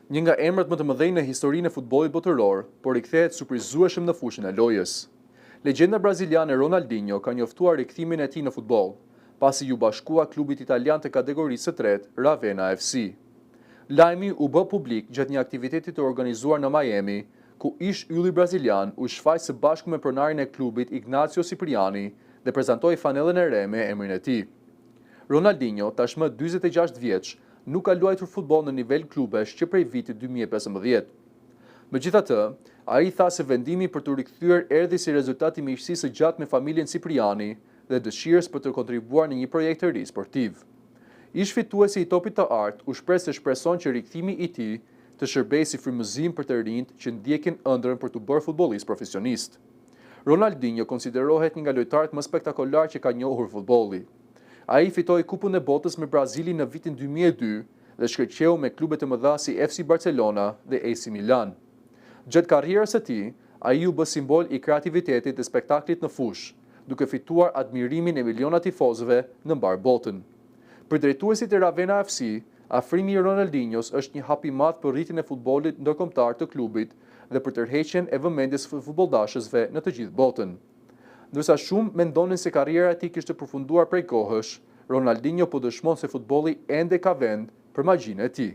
Një nga emrat më të mëdhenj në historinë e futbollit botëror, por rikthehet surprizueshëm në fushën e lojës. Legjenda braziliane Ronaldinho ka njoftuar rikthimin e tij në futboll, pasi ju bashkua klubit italian të kategorisë së tretë, Ravenna FC. Lajmi u bë publik gjatë një aktiviteti të organizuar në Miami, ku ish ylli brazilian u shfaq së bashku me pronarin e klubit Ignacio Cipriani dhe prezantoi fanellën e re me emrin e tij. Ronaldinho, tashmë 46 vjeç, nuk ka luajtur futboll në nivel klubesh që prej vitit 2015. Megjithatë, ai tha se vendimi për të rikthyer erdhi si rezultat i miqësisë së gjatë me familjen Cipriani dhe dëshirës për të kontribuar në një projekt të ri sportiv. Ish fituesi i topit të artë u shpreh se shpreson që rikthimi i tij të shërbejë si frymëzim për të rinjt që ndjekin ëndrrën për të bërë futbollist profesionist. Ronaldinho konsiderohet një nga lojtarët më spektakolar që ka njohur futbolli. Ai fitoi Kupën e Botës me Brazilin në vitin 2002 dhe shkëlqeu me klube të mëdha si FC Barcelona dhe AC Milan. Gjatë karrierës së tij, ai u bë simbol i kreativitetit dhe spektaklit në fushë, duke fituar admirimin e miliona tifozëve në mbar botën. Për drejtuesit e Ravenna FC, afrimi i Ronaldinhos është një hap i madh për rritjen e futbollit ndërkombëtar të klubit dhe për tërheqjen e vëmendjes së futbolldashësve në të gjithë botën. Ndërsa shumë mendonin se karriera e tij kishte përfunduar prej kohësh, Ronaldinho po dëshmon se futbolli ende ka vend për magjinë e tij.